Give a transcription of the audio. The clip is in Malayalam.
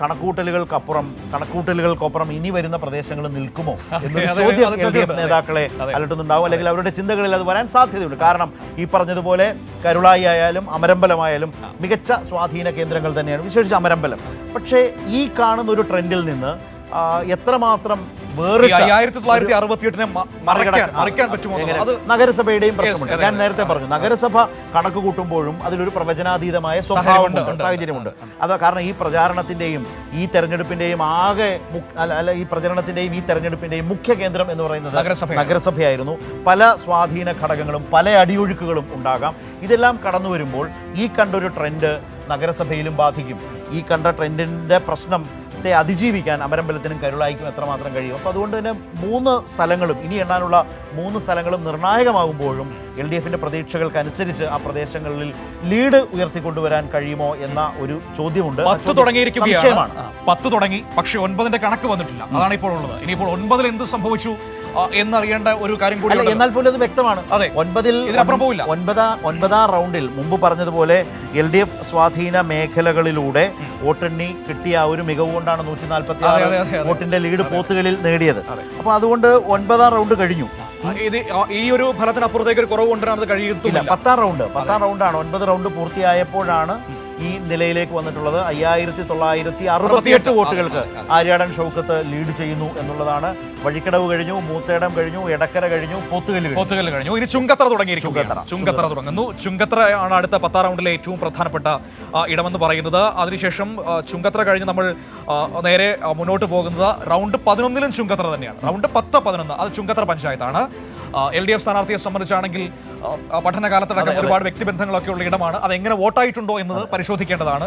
കണക്കൂട്ടലുകൾക്കൊപ്പം ഇനി വരുന്ന പ്രദേശങ്ങൾ നിൽക്കുമോ എന്നൊരു ചോദ്യം LDF നേതാക്കളെ അലട്ടുന്നുണ്ടാവും. അല്ലെങ്കിൽ അവരുടെ ചിന്തകളിൽ അത് വരാൻ സാധ്യതയുണ്ട്. കാരണം ഈ പറഞ്ഞതുപോലെ കരുളായി ആയാലും അമരമ്പലമായാലും മികച്ച സ്വാധീന കേന്ദ്രങ്ങൾ തന്നെയാണ്, വിശേഷിച്ച് അമരമ്പലം. പക്ഷേ ഈ കാണുന്ന ഒരു ട്രെൻഡിൽ നിന്ന് എത്രമാത്രം 1968 മറിക്കാൻ പറ്റുമോ? അത് നഗരസഭയുടെയും പ്രശ്നമുണ്ട്. ഞാൻ നേരത്തെ പറഞ്ഞു, നഗരസഭ കണക്ക് കൂട്ടുമ്പോഴും അതിലൊരു പ്രവചനാതീതമായ സാഹചര്യമുണ്ട്. അത് കാരണം ഈ പ്രചാരണത്തിന്റെയും ഈ തെരഞ്ഞെടുപ്പിന്റെയും ഈ തെരഞ്ഞെടുപ്പിന്റെയും മുഖ്യ കേന്ദ്രം എന്ന് പറയുന്നത് നഗരസഭയായിരുന്നു. പല സ്വാധീന ഘടകങ്ങളും പല അടിയൊഴുക്കുകളും ഉണ്ടാകാം. ഇതെല്ലാം കടന്നു വരുമ്പോൾ ഈ കണ്ടൊരു ട്രെൻഡ് നഗരസഭയിലും ബാധിക്കും. ഈ കണ്ട ട്രെൻഡിന്റെ പ്രശ്നം അതിജീവിക്കാൻ അമരമ്പലത്തിനും കരുളായിക്കും എത്രമാത്രം കഴിയും. അപ്പോൾ അതുകൊണ്ട് തന്നെ 3 സ്ഥലങ്ങളും, ഇനി എണ്ണാനുള്ള 3 സ്ഥലങ്ങളും നിർണായകമാകുമ്പോഴും LDFന്റെ പ്രതീക്ഷകൾക്കനുസരിച്ച് ആ പ്രദേശങ്ങളിൽ ലീഡ് ഉയർത്തിക്കൊണ്ടുവരാൻ കഴിയുമോ എന്ന ഒരു ചോദ്യമുണ്ട്. 10 തുടങ്ങിയിരിക്കുകയാണ്. 10 തുടങ്ങി, പക്ഷേ 9ന്റെ കണക്ക് വന്നിട്ടില്ല. അതാണ് ഇപ്പോൾ ഉള്ളത്. ഇനിയിപ്പോൾ 9ൽ എന്ത് സംഭവിച്ചു എന്നറിയേണ്ട ഒരു കാര്യം കൂടി. എന്നാൽ പോലും അത് വ്യക്തമാണ്. 9ാം റൗണ്ടിൽ മുമ്പ് പറഞ്ഞതുപോലെ LDF സ്വാധീന മേഖലകളിലൂടെ വോട്ടെണ്ണി കിട്ടിയ ആ ഒരു മികവ് കൊണ്ടാണ് 146 വോട്ടിന്റെ ലീഡ് പോത്തുകളിൽ നേടിയത്. അപ്പൊ അതുകൊണ്ട് 9ാം റൗണ്ട് കഴിഞ്ഞു. ഈ ഒരു ഫലത്തിനപ്പുറത്തേക്ക് ഒരു കുറവ് കൊണ്ടുവരാൻ കഴിയത്തില്ല. 10ാം റൗണ്ടാണ്. 9 റൗണ്ട് പൂർത്തിയായപ്പോഴാണ് ഈ നിലയിലേക്ക് വന്നിട്ടുള്ളത്. 5968 വോട്ടുകൾക്ക് ആര്യാടൻ ഷൗക്കത്ത് ലീഡ് ചെയ്യുന്നു എന്നുള്ളതാണ്. വഴിക്കടവ് കഴിഞ്ഞു, മൂത്തേടം കഴിഞ്ഞു, എടക്കര കഴിഞ്ഞു, പോത്തുകല്ല് കഴിഞ്ഞു. ഇനി ചുങ്കത്തറ തുടങ്ങുന്നു. ചുങ്കത്തറ ആണ് അടുത്ത 10ാം റൗണ്ടിലെ ഏറ്റവും പ്രധാനപ്പെട്ട ഇടമെന്ന് പറയുന്നത്. അതിനുശേഷം ചുങ്കത്തറ കഴിഞ്ഞ് നമ്മൾ നേരെ മുന്നോട്ട് പോകുന്നത് റൗണ്ട് 11ലും ചുങ്കത്തറ തന്നെയാണ്. റൗണ്ട് 10, 11 അത് ചുങ്കത്തറ പഞ്ചായത്താണ്. LDF സ്ഥാനാർത്ഥിയെ സംബന്ധിച്ചാണെങ്കിൽ പഠനകാലത്തടക്കം ഒരുപാട് വ്യക്തിബന്ധങ്ങളൊക്കെ ഉള്ള ഇടമാണ്. അതെങ്ങനെ വോട്ടായിട്ടുണ്ടോ എന്നത് പരിശോധിക്കേണ്ടതാണ്.